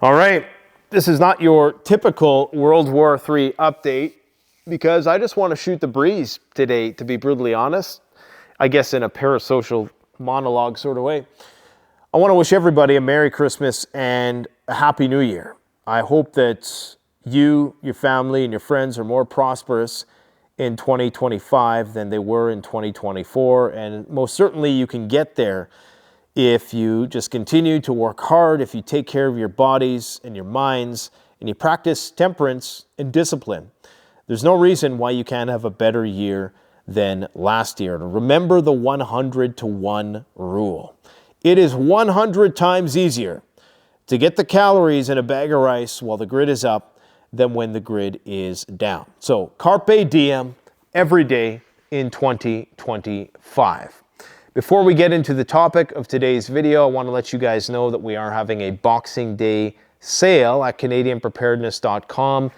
All right, this is not your typical World War III update because I just want to shoot the breeze today, to be brutally honest. I guess in a parasocial monologue sort of way. I want to wish everybody a Merry Christmas and a Happy New Year. I hope that you, your family, and your friends are more prosperous in 2025 than they were in 2024, and most certainly you can get there if you just continue to work hard, if you take care of your bodies and your minds, and you practice temperance and discipline. There's no reason why you can't have a better year than last year. And remember the 100-to-1 rule. It is 100 times easier to get the calories in a bag of rice while the grid is up than when the grid is down. So carpe diem every day in 2025. Before we get into the topic of today's video, I want to let you guys know that we are having a Boxing Day sale at CanadianPreparedness.com.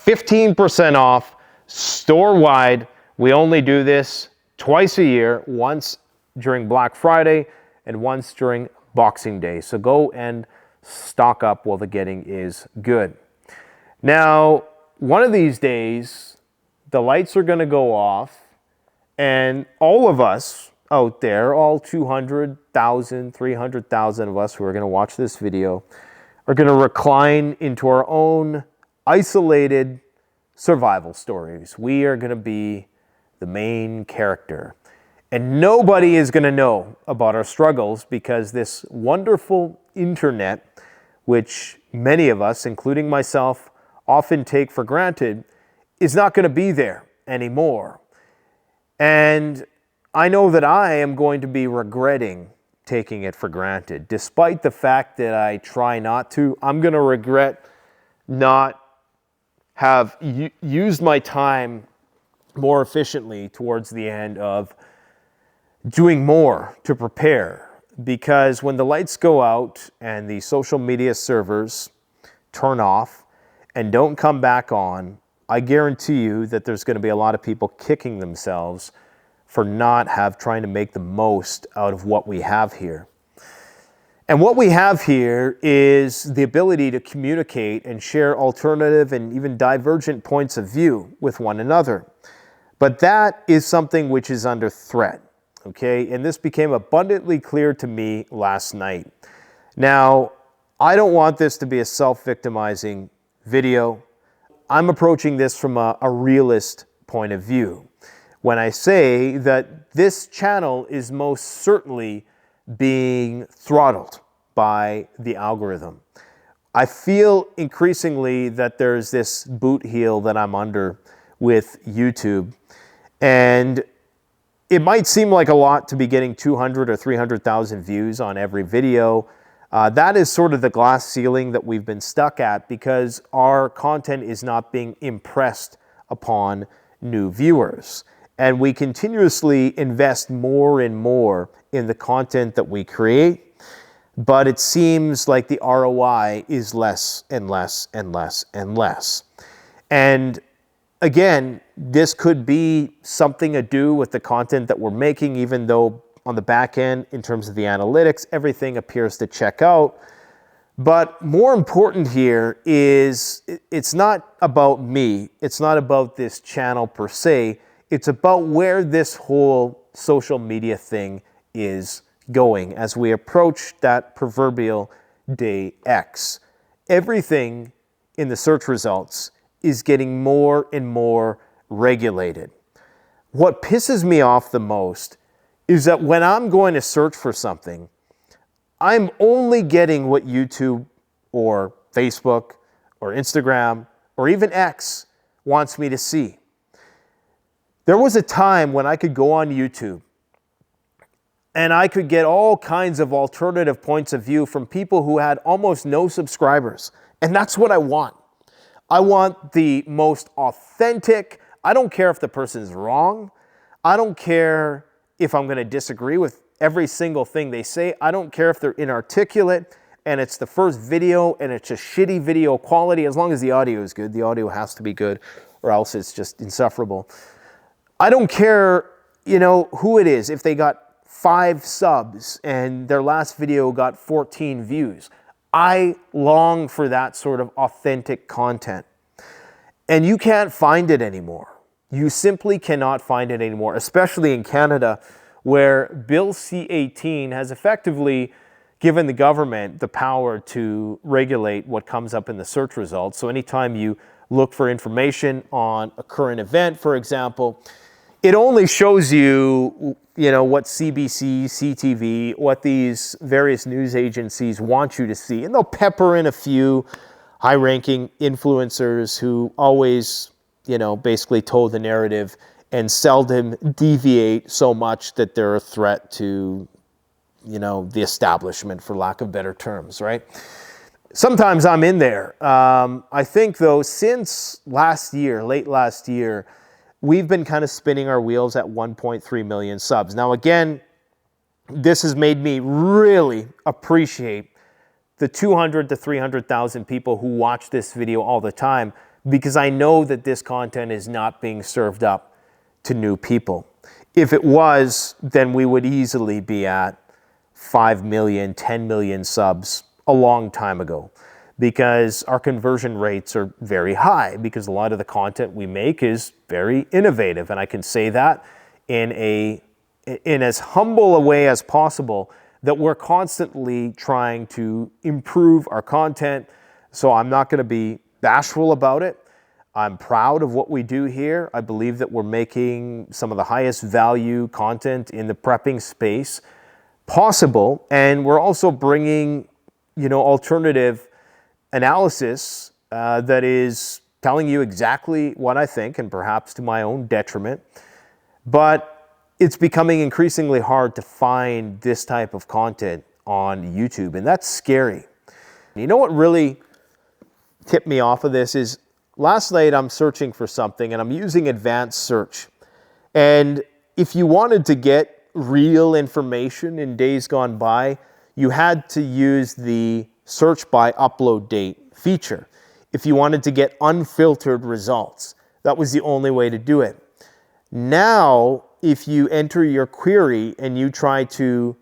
15% off, store-wide. We only do this twice a year, once during Black Friday and once during Boxing Day. So go and stock up while the getting is good. Now, one of these days, the lights are going to go off, and all of us out there, all 200,000, 300,000 of us who are going to watch this video, are going to recline into our own isolated survival stories. We are going to be the main character. And nobody is going to know about our struggles because this wonderful internet, which many of us, including myself, often take for granted, is not going to be there anymore. And I know that I am going to be regretting taking it for granted. Despite the fact that I try not to, I'm going to regret not have used my time more efficiently towards the end of doing more to prepare. Because when the lights go out and the social media servers turn off and don't come back on, I guarantee you that there's going to be a lot of people kicking themselves for not trying to make the most out of what we have here. And what we have here is the ability to communicate and share alternative and even divergent points of view with one another. But that is something which is under threat, okay? And this became abundantly clear to me last night. Now, I don't want this to be a self-victimizing video. I'm approaching this from a realist point of view when I say that this channel is most certainly being throttled by the algorithm. I feel increasingly that there's this boot heel that I'm under with YouTube, and it might seem like a lot to be getting 200 or 300,000 views on every video. That is sort of the glass ceiling that we've been stuck at because our content is not being impressed upon new viewers. And we continuously invest more and more in the content that we create, but it seems like the ROI is less and less and less and less. And again, this could be something to do with the content that we're making, even though on the back end, in terms of the analytics, everything appears to check out. But more important here is it's not about me. It's not about this channel per se. It's about where this whole social media thing is going as we approach that proverbial day X. Everything in the search results is getting more and more regulated. What pisses me off the most is that when I'm going to search for something, I'm only getting what YouTube or Facebook or Instagram or even X wants me to see. There was a time when I could go on YouTube and I could get all kinds of alternative points of view from people who had almost no subscribers. And that's what I want. I want the most authentic. I don't care if the person's wrong. I don't care if I'm going to disagree with every single thing they say. I don't care if they're inarticulate and it's the first video and it's a shitty video quality. As long as the audio is good, the audio has to be good or else it's just insufferable. I don't care, who it is. If they got 5 subs and their last video got 14 views. I long for that sort of authentic content. And you can't find it anymore. You simply cannot find it anymore, especially in Canada, where Bill C-18 has effectively given the government the power to regulate what comes up in the search results. So anytime you look for information on a current event, for example, it only shows you, what CBC, CTV, what these various news agencies want you to see. And they'll pepper in a few high-ranking influencers who always, basically toe the narrative and seldom deviate so much that they're a threat to, the establishment, for lack of better terms, right? Sometimes I'm in there. I think, though, since late last year, we've been kind of spinning our wheels at 1.3 million subs. Now, again, this has made me really appreciate the 200 to 300,000 people who watch this video all the time, because I know that this content is not being served up to new people. If it was, then we would easily be at 5 million, 10 million subs a long time ago, because our conversion rates are very high, because a lot of the content we make is very innovative. And I can say that in as humble a way as possible, that we're constantly trying to improve our content. So I'm not going to be bashful about it. I'm proud of what we do here. I believe that we're making some of the highest value content in the prepping space possible. And we're also bringing, alternative analysis that is telling you exactly what I think, and perhaps to my own detriment. But it's becoming increasingly hard to find this type of content on YouTube, and that's scary. You know what really tipped me off of this is last night I'm searching for something and I'm using advanced search. And if you wanted to get real information in days gone by, you had to use the search by upload date feature. If you wanted to get unfiltered results, that was the only way to do it. Now, if you enter your query and you try to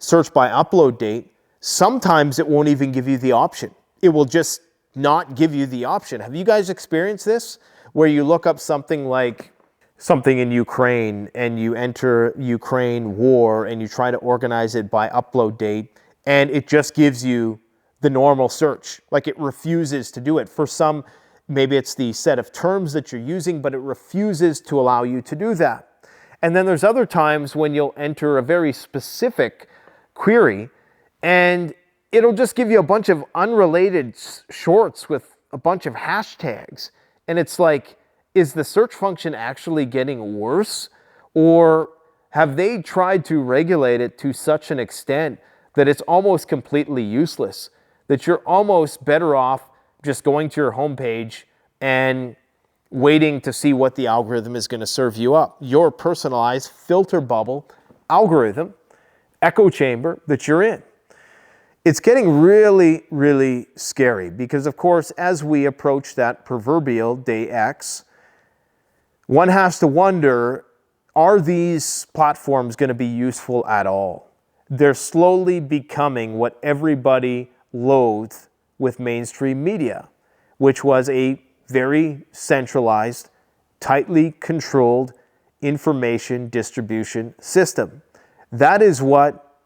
search by upload date, sometimes it won't even give you the option. It will just not give you the option. Have you guys experienced this? Where you look up something like something in Ukraine and you enter Ukraine war and you try to organize it by upload date, and it just gives you the normal search. Like, it refuses to do it. For some, maybe it's the set of terms that you're using, but it refuses to allow you to do that. And then there's other times when you'll enter a very specific query and it'll just give you a bunch of unrelated shorts with a bunch of hashtags. And it's like, is the search function actually getting worse? Or have they tried to regulate it to such an extent that it's almost completely useless? That you're almost better off just going to your homepage and waiting to see what the algorithm is going to serve you up. Your personalized filter bubble algorithm, echo chamber that you're in. It's getting really, really scary because, of course, as we approach that proverbial day X, one has to wonder, are these platforms going to be useful at all? They're slowly becoming what everybody loathed with mainstream media, which was a very centralized, tightly controlled information distribution system. That is what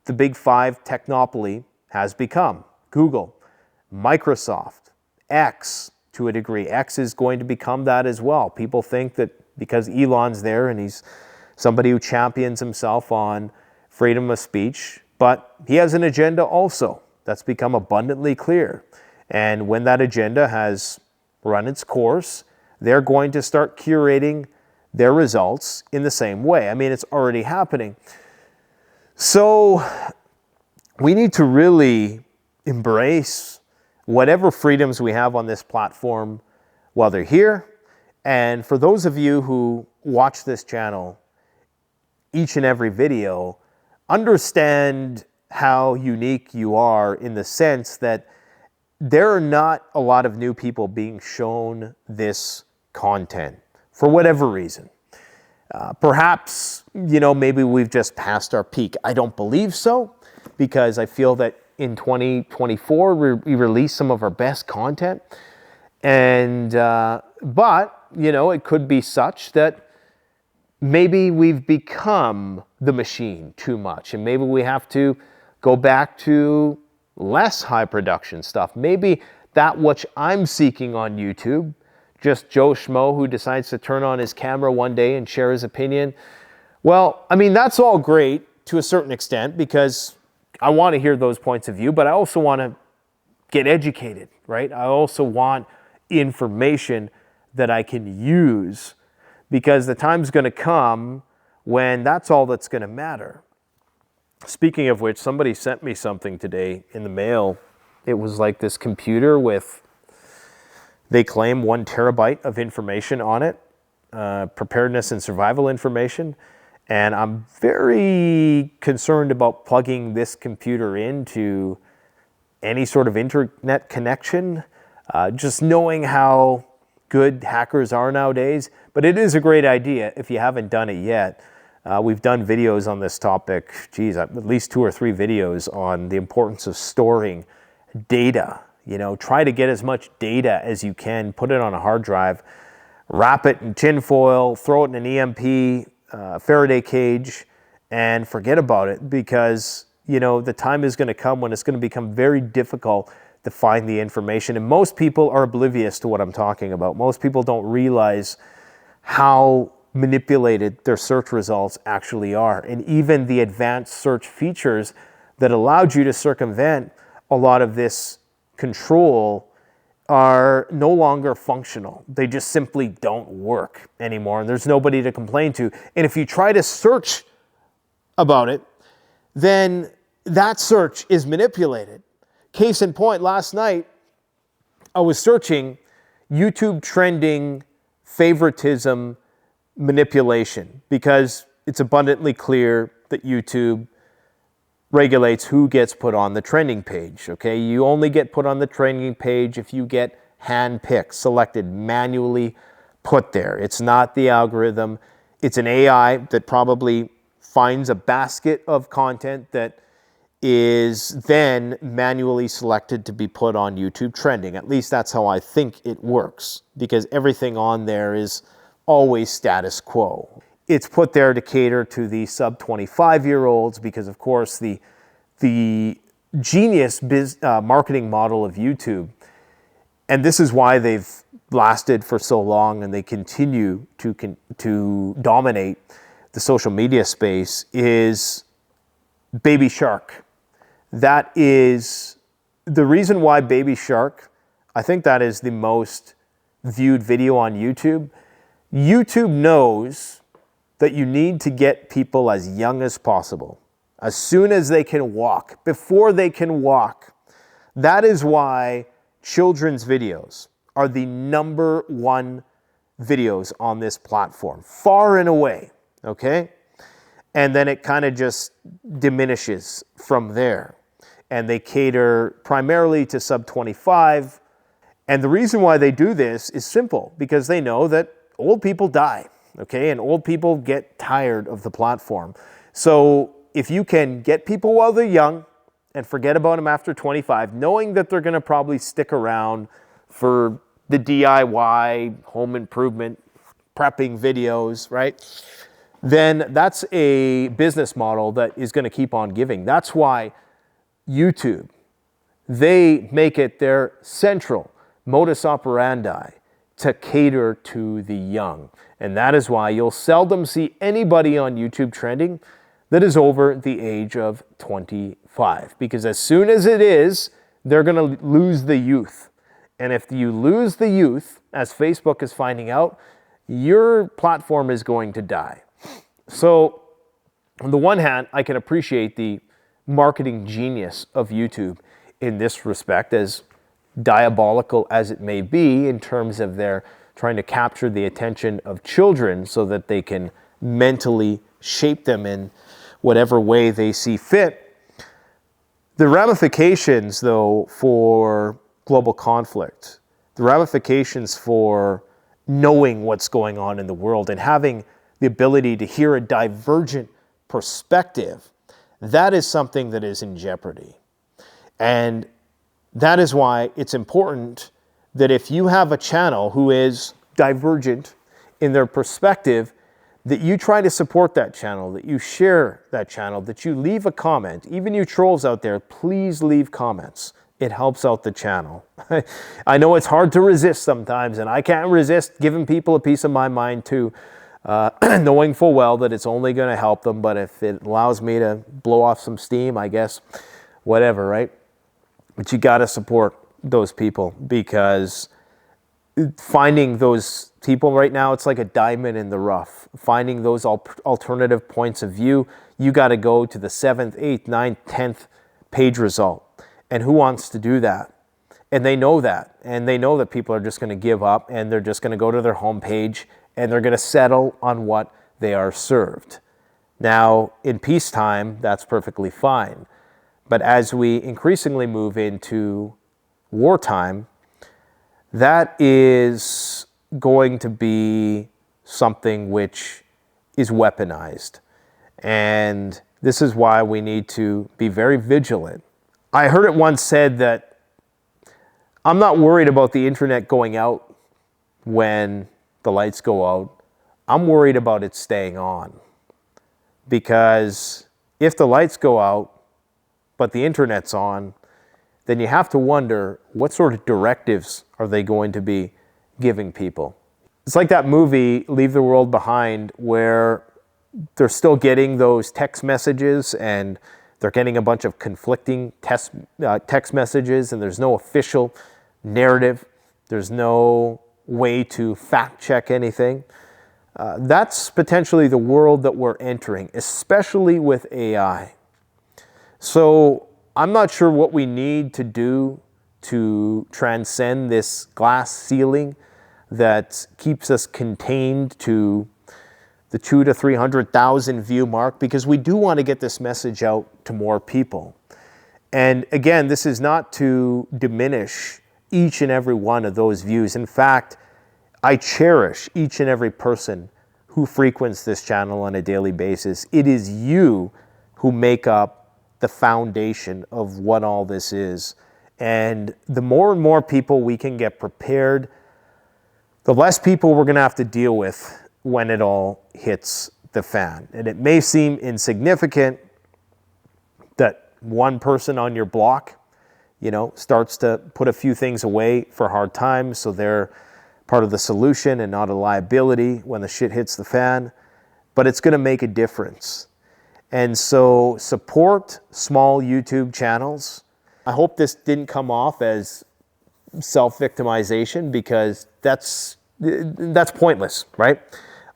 the big five technopoly has become. Google, Microsoft, X, to a degree. X is going to become that as well. People think that because Elon's there and he's somebody who champions himself on freedom of speech, but he has an agenda also. That's become abundantly clear. And when that agenda has run its course, they're going to start curating their results in the same way. I mean, it's already happening. So we need to really embrace whatever freedoms we have on this platform while they're here. And for those of you who watch this channel, each and every video, understand how unique you are in the sense that there are not a lot of new people being shown this content for whatever reason. Perhaps, maybe we've just passed our peak. I don't believe so, because I feel that in 2024. We release some of our best content. And, but, you know, it could be such that maybe we've become the machine too much, and maybe we have to go back to less high production stuff. Maybe that which I'm seeking on YouTube, just Joe Schmo who decides to turn on his camera one day and share his opinion. Well, I mean, that's all great to a certain extent, because I want to hear those points of view, but I also want to get educated, right? I also want information that I can use, because the time's going to come when that's all that's going to matter. Speaking of which, somebody sent me something today in the mail. It was like this computer with, they claim, 1 terabyte of information on it, preparedness and survival information. And I'm very concerned about plugging this computer into any sort of internet connection, just knowing how good hackers are nowadays. But it is a great idea if you haven't done it yet. We've done videos on this topic, at least 2 or 3 videos on the importance of storing data. You know, try to get as much data as you can, put it on a hard drive, wrap it in tin foil, throw it in an EMP, Faraday cage, and forget about it, because, you know, the time is going to come when it's going to become very difficult to find the information. And most people are oblivious to what I'm talking about. Most people don't realize how manipulated their search results actually are. And even the advanced search features that allowed you to circumvent a lot of this control are no longer functional. They just simply don't work anymore, and there's nobody to complain to. And if you try to search about it, then that search is manipulated. Case in point, last night I was searching YouTube trending favoritism manipulation, because it's abundantly clear that YouTube regulates who gets put on the trending page, okay? You only get put on the trending page if you get hand-picked, selected, manually put there. It's not the algorithm. It's an AI that probably finds a basket of content that is then manually selected to be put on YouTube trending. At least that's how I think it works, because everything on there is always status quo. It's put there to cater to the sub 25-year-olds, because of course the genius marketing model of YouTube, and this is why they've lasted for so long and they continue to dominate the social media space, is Baby Shark. That is the reason why Baby Shark, I think that is the most viewed video on YouTube. YouTube knows that you need to get people as young as possible, as soon as they can walk, before they can walk. That is why children's videos are the #1 videos on this platform, far and away, okay? And then it kind of just diminishes from there. And they cater primarily to sub 25. And the reason why they do this is simple, because they know that old people die. Okay, and old people get tired of the platform. So if you can get people while they're young and forget about them after 25, knowing that they're going to probably stick around for the DIY, home improvement, prepping videos, right? Then that's a business model that is going to keep on giving. That's why YouTube, they make it their central modus operandi to cater to the young. And that is why you'll seldom see anybody on YouTube trending that is over the age of 25. Because as soon as it is, they're going to lose the youth. And if you lose the youth, as Facebook is finding out, your platform is going to die. So on the one hand, I can appreciate the marketing genius of YouTube in this respect, as diabolical as it may be in terms of their trying to capture the attention of children so that they can mentally shape them in whatever way they see fit. The ramifications, though, for global conflict, the ramifications for knowing what's going on in the world and having the ability to hear a divergent perspective, that is something that is in jeopardy. And that is why it's important that if you have a channel who is divergent in their perspective, that you try to support that channel, that you share that channel, that you leave a comment. Even you trolls out there, please leave comments. It helps out the channel. I know it's hard to resist sometimes, and I can't resist giving people a piece of my mind too, knowing full well that it's only going to help them, but if it allows me to blow off some steam, I guess, whatever, right? But you got to support those people, because finding those people right now, it's like a diamond in the rough. Finding those alternative points of view, you got to go to the 7th, 8th, 9th, 10th page result. And who wants to do that? And they know that. And they know that people are just going to give up, and they're just going to go to their homepage, and they're going to settle on what they are served. Now, in peacetime, that's perfectly fine. But as we increasingly move into wartime, that is going to be something which is weaponized. And this is why we need to be very vigilant. I heard it once said that I'm not worried about the internet going out when the lights go out. I'm worried about it staying on. Because if the lights go out, but the internet's on, then you have to wonder, what sort of directives are they going to be giving people? It's like that movie, Leave the World Behind, where they're still getting those text messages, and they're getting a bunch of conflicting text messages, and there's no official narrative. There's no way to fact check anything. That's potentially the world that we're entering, especially with AI. So I'm not sure what we need to do to transcend this glass ceiling that keeps us contained to the 200,000 to 300,000 view mark, because we do want to get this message out to more people. And again, this is not to diminish each and every one of those views. In fact, I cherish each and every person who frequents this channel on a daily basis. It is you who make up the foundation of what all this is. And the more and more people we can get prepared, the less people we're going to have to deal with when it all hits the fan. And it may seem insignificant that one person on your block, starts to put a few things away for hard times, so they're part of the solution and not a liability when the shit hits the fan. But it's going to make a difference. And so support small YouTube channels. I hope this didn't come off as self-victimization, because that's pointless, right?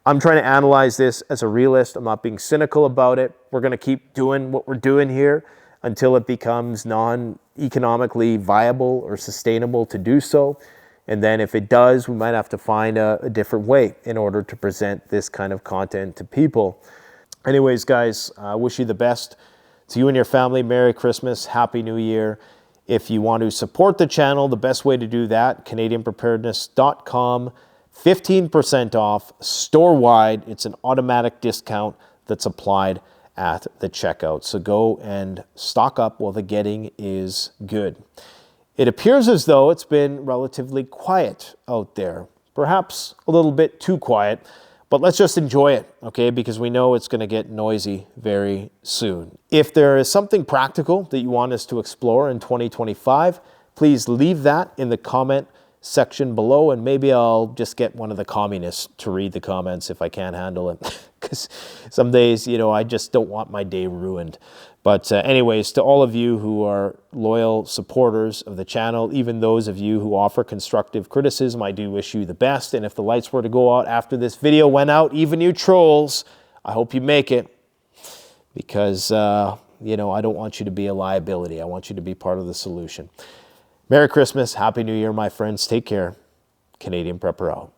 I'm trying to analyze this as a realist. I'm not being cynical about it. We're going to keep doing what we're doing here until it becomes non-economically viable or sustainable to do so. And then if it does, we might have to find a different way in order to present this kind of content to people. Anyways, guys, I wish you the best. To you and your family, Merry Christmas, Happy New Year. If you want to support the channel, the best way to do that, CanadianPreparedness.com, 15% off, store-wide. It's an automatic discount that's applied at the checkout. So go and stock up while the getting is good. It appears as though it's been relatively quiet out there, perhaps a little bit too quiet, but let's just enjoy it, okay? Because we know it's going to get noisy very soon. If there is something practical that you want us to explore in 2025, please leave that in the comment section below, and maybe I'll just get one of the communists to read the comments if I can't handle it. Because some days, I just don't want my day ruined. But anyways, to all of you who are loyal supporters of the channel, even those of you who offer constructive criticism, I do wish you the best. And if the lights were to go out after this video went out, even you trolls, I hope you make it. Because, I don't want you to be a liability. I want you to be part of the solution. Merry Christmas, Happy New Year, my friends. Take care. Canadian Prepper out.